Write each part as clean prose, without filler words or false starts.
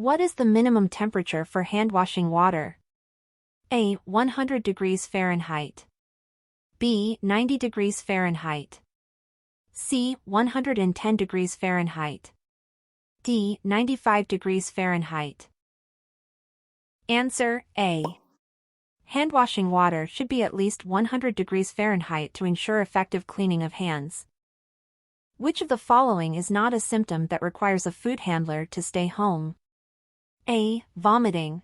What is the minimum temperature for hand-washing water? A. 100 degrees Fahrenheit. B. 90 degrees Fahrenheit. C. 110 degrees Fahrenheit. D. 95 degrees Fahrenheit. Answer A. Hand-washing water should be at least 100 degrees Fahrenheit to ensure effective cleaning of hands. Which of the following is not a symptom that requires a food handler to stay home? A. Vomiting.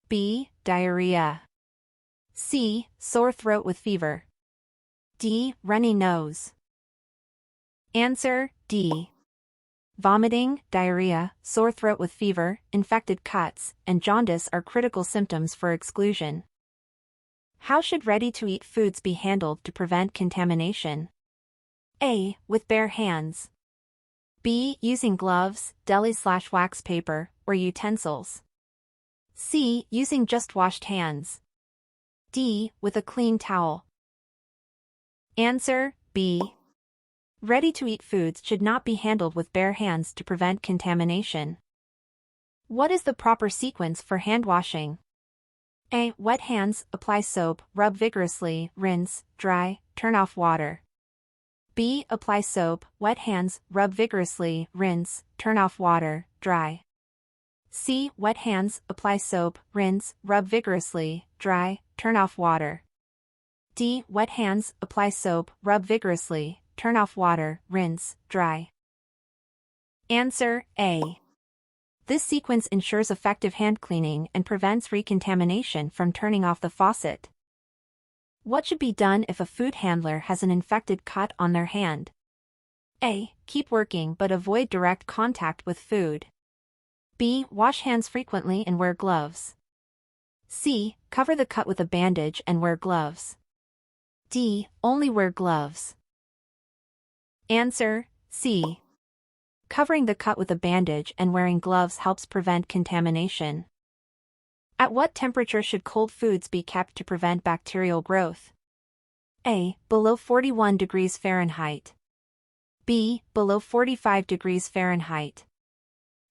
B. Diarrhea. C. Sore throat with fever. D. Runny nose. Answer D. Vomiting, diarrhea, sore throat with fever, infected cuts, and jaundice are critical symptoms for exclusion. How should ready-to-eat foods be handled to prevent contamination? A. With bare hands. B. Using gloves, deli/wax paper, or utensils. C. Using just washed hands. D. With a clean towel. Answer B. Ready-to-eat foods should not be handled with bare hands to prevent contamination. What is the proper sequence for hand washing? A. Wet hands, apply soap, rub vigorously, rinse, dry, turn off water. B. Apply soap, wet hands, rub vigorously, rinse, turn off water, dry. C. Wet hands, apply soap, rinse, rub vigorously, dry, turn off water. D. Wet hands, apply soap, rub vigorously, turn off water, rinse, dry. Answer A. This sequence ensures effective hand cleaning and prevents recontamination from turning off the faucet. What should be done if a food handler has an infected cut on their hand? A. Keep working but avoid direct contact with food. B. Wash hands frequently and wear gloves. C. Cover the cut with a bandage and wear gloves. D. Only wear gloves. Answer C. Covering the cut with a bandage and wearing gloves helps prevent contamination. At what temperature should cold foods be kept to prevent bacterial growth? A. Below 41 degrees Fahrenheit. B. Below 45 degrees Fahrenheit.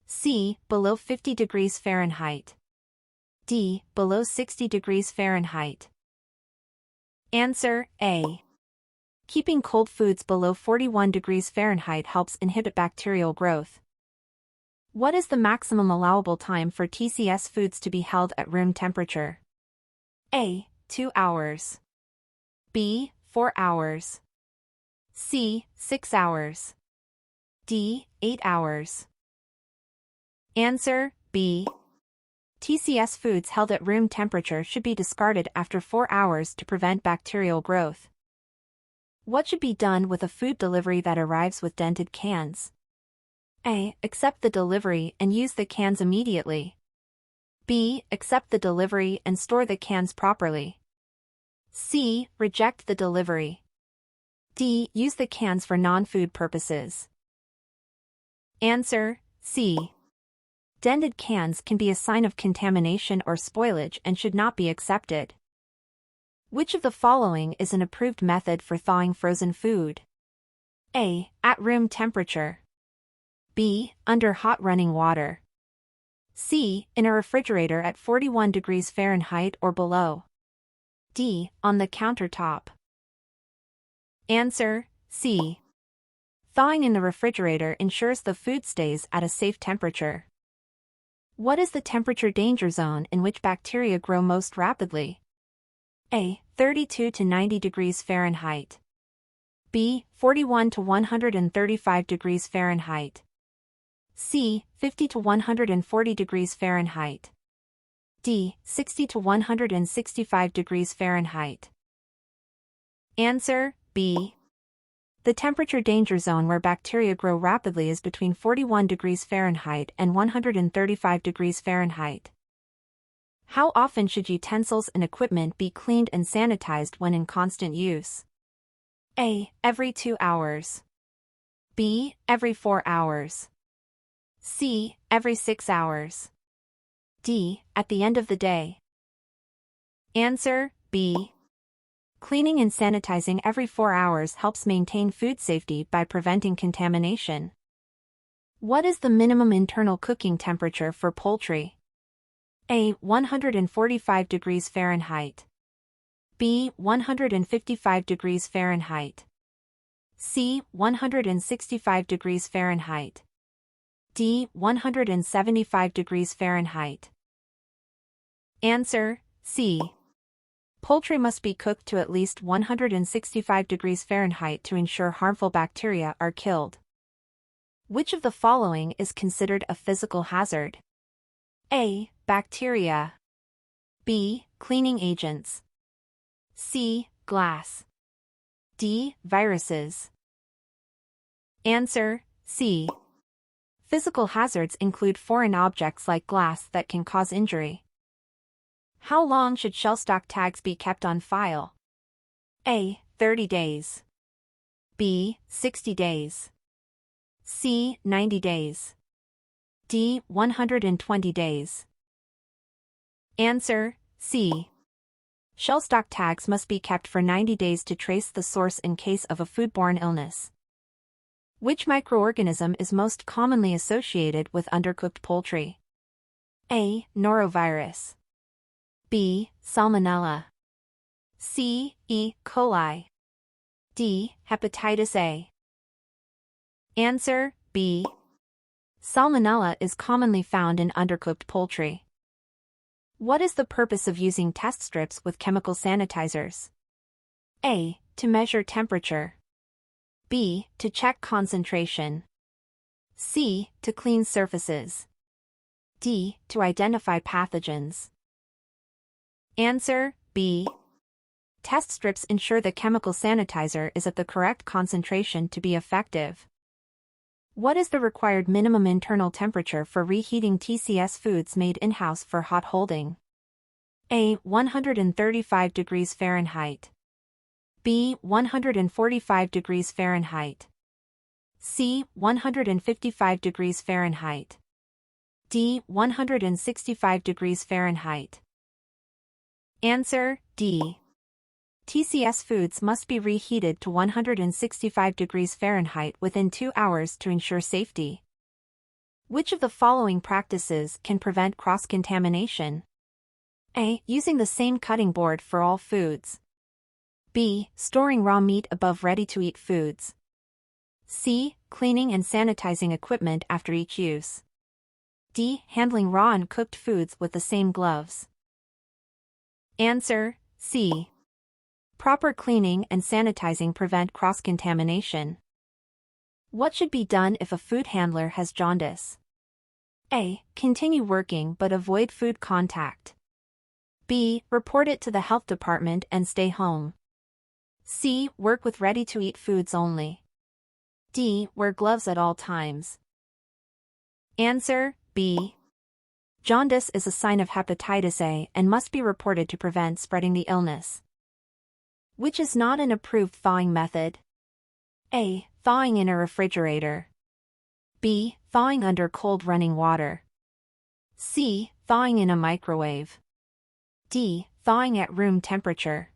C. Below 50 degrees Fahrenheit. D. Below 60 degrees Fahrenheit. Answer A. Keeping cold foods below 41 degrees Fahrenheit helps inhibit bacterial growth. What is the maximum allowable time for TCS foods to be held at room temperature? A. 2 hours. B. 4 hours. C. 6 hours. D. 8 hours. Answer B. TCS foods held at room temperature should be discarded after 4 hours to prevent bacterial growth. What should be done with a food delivery that arrives with dented cans? A. Accept the delivery and use the cans immediately. B. Accept the delivery and store the cans properly. C. Reject the delivery. D. Use the cans for non-food purposes. Answer C. Dented cans can be a sign of contamination or spoilage and should not be accepted. Which of the following is an approved method for thawing frozen food? A. At room temperature. B. Under hot running water. C. In a refrigerator at 41 degrees Fahrenheit or below. D. On the countertop. Answer C. Thawing in the refrigerator ensures the food stays at a safe temperature. What is the temperature danger zone in which bacteria grow most rapidly? A. 32 to 90 degrees Fahrenheit. B. 41 to 135 degrees Fahrenheit. C. 50 to 140 degrees Fahrenheit. D. 60 to 165 degrees Fahrenheit. Answer B. The temperature danger zone where bacteria grow rapidly is between 41 degrees Fahrenheit and 135 degrees Fahrenheit. How often should utensils and equipment be cleaned and sanitized when in constant use? A. Every 2 hours. B. Every 4 hours. C. Every 6 hours. D. At the end of the day. Answer B. Cleaning and sanitizing every 4 hours helps maintain food safety by preventing contamination. What is the minimum internal cooking temperature for poultry? A. 145 degrees Fahrenheit. B. 155 degrees Fahrenheit. C. 165 degrees Fahrenheit. D. 175 degrees Fahrenheit. Answer: C. Poultry must be cooked to at least 165 degrees Fahrenheit to ensure harmful bacteria are killed. Which of the following is considered a physical hazard? A. Bacteria. B. Cleaning agents. C. Glass. D. Viruses. Answer: C. Physical hazards include foreign objects like glass that can cause injury. How long should shell stock tags be kept on file? A. 30 days. B. 60 days. C. 90 days. D. 120 days. Answer: C. Shell stock tags must be kept for 90 days to trace the source in case of a foodborne illness. Which microorganism is most commonly associated with undercooked poultry? A. Norovirus. B. Salmonella. C. E. coli. D. Hepatitis A. Answer: B. Salmonella is commonly found in undercooked poultry. What is the purpose of using test strips with chemical sanitizers? A. To measure temperature. B. To check concentration. C. To clean surfaces. D. To identify pathogens. Answer: B. Test strips ensure the chemical sanitizer is at the correct concentration to be effective. What is the required minimum internal temperature for reheating TCS foods made in-house for hot holding? A. 135 degrees Fahrenheit. B. 145 degrees Fahrenheit. C. 155 degrees Fahrenheit. D. 165 degrees Fahrenheit. Answer: D. TCS foods must be reheated to 165 degrees Fahrenheit within 2 hours to ensure safety. Which of the following practices can prevent cross-contamination? A. Using the same cutting board for all foods. B. Storing raw meat above ready-to-eat foods. C. Cleaning and sanitizing equipment after each use. D. Handling raw and cooked foods with the same gloves. Answer: C. Proper cleaning and sanitizing prevent cross-contamination. What should be done if a food handler has jaundice? A. Continue working but avoid food contact. B. Report it to the health department and stay home. C. Work with ready-to-eat foods only. D. Wear gloves at all times. Answer: B. Jaundice is a sign of hepatitis A and must be reported to prevent spreading the illness. Which is not an approved thawing method? A. Thawing in a refrigerator. B. Thawing under cold running water. C. Thawing in a microwave. D. Thawing at room temperature.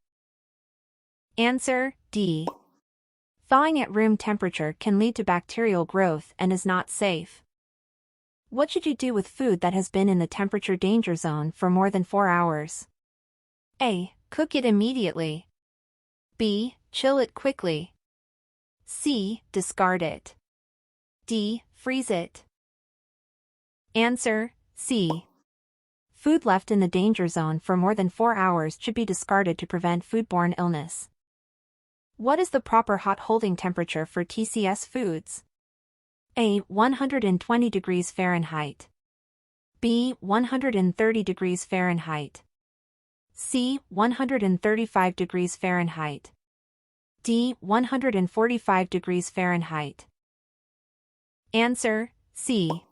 Answer: D. Thawing at room temperature can lead to bacterial growth and is not safe. What should you do with food that has been in the temperature danger zone for more than 4 hours? A. Cook it immediately. B. Chill it quickly. C. Discard it. D. Freeze it. Answer: C. Food left in the danger zone for more than 4 hours should be discarded to prevent foodborne illness. What is the proper hot holding temperature for TCS foods? A. 120 degrees Fahrenheit. B. 130 degrees Fahrenheit. C. 135 degrees Fahrenheit. D. 145 degrees Fahrenheit. Answer: C.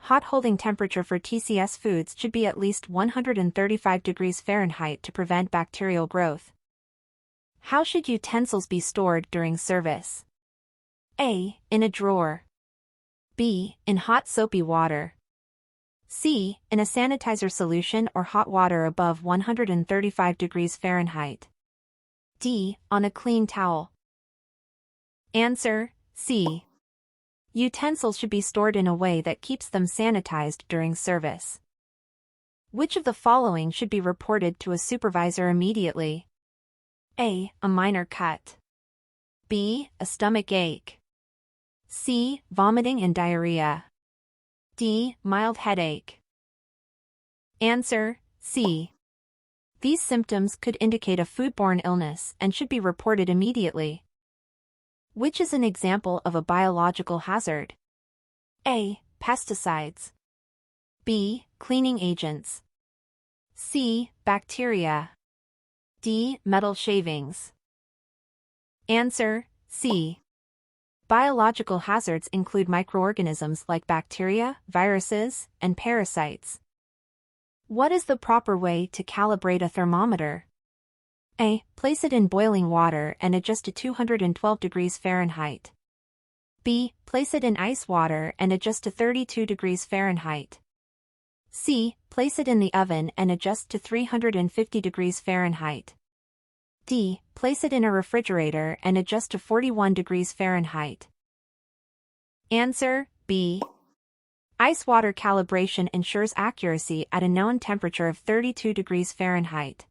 Hot holding temperature for TCS foods should be at least 135 degrees Fahrenheit to prevent bacterial growth. How should utensils be stored during service? A. In a drawer. B. In hot soapy water. C. In a sanitizer solution or hot water above 135 degrees Fahrenheit. D. On a clean towel. Answer: C. Utensils should be stored in a way that keeps them sanitized during service. Which of the following should be reported to a supervisor immediately? A. A minor cut. B. A stomach ache. C. Vomiting and diarrhea. D. Mild headache. Answer: C. These symptoms could indicate a foodborne illness and should be reported immediately. Which is an example of a biological hazard? A. Pesticides. B. Cleaning agents. C. Bacteria. D. Metal shavings. Answer: C. Biological hazards include microorganisms like bacteria, viruses, and parasites. What is the proper way to calibrate a thermometer? A. Place it in boiling water and adjust to 212 degrees Fahrenheit. B. Place it in ice water and adjust to 32 degrees Fahrenheit. C. Place it in the oven and adjust to 350 degrees Fahrenheit. D. Place it in a refrigerator and adjust to 41 degrees Fahrenheit. Answer: B. Ice water calibration ensures accuracy at a known temperature of 32 degrees Fahrenheit.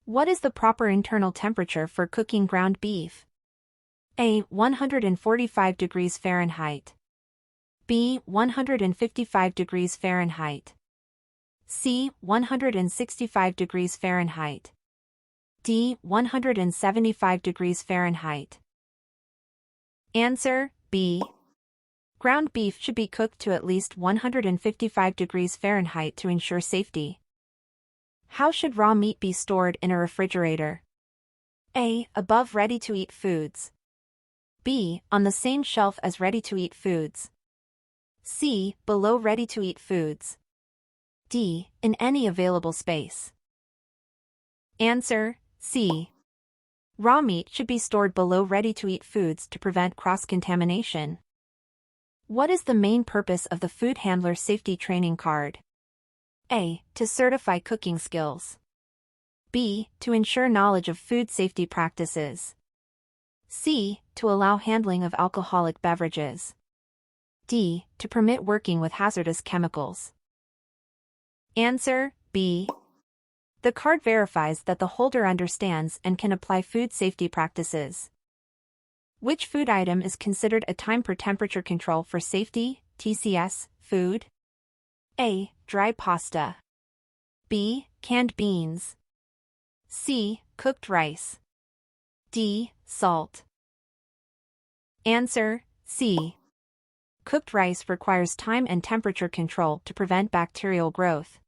What is the proper internal temperature for cooking ground beef? A. 145 degrees Fahrenheit. B. 155 degrees Fahrenheit. C. 165 degrees Fahrenheit. D. 175 degrees Fahrenheit. Answer: B. Ground beef should be cooked to at least 155 degrees Fahrenheit to ensure safety. How should raw meat be stored in a refrigerator? A. Above ready-to-eat foods. B. On the same shelf as ready-to-eat foods. C. Below ready-to-eat foods. D. In any available space. Answer: C. Raw meat should be stored below ready-to-eat foods to prevent cross-contamination. What is the main purpose of the food handler safety training card? A. To certify cooking skills. B. To ensure knowledge of food safety practices. C. To allow handling of alcoholic beverages. D. To permit working with hazardous chemicals. Answer: B. The card verifies that the holder understands and can apply food safety practices. Which food item is considered a time per temperature control for safety, TCS, food? A. Dry pasta. B. Canned beans. C. Cooked rice. D. Salt. Answer: C. Cooked rice requires time and temperature control to prevent bacterial growth.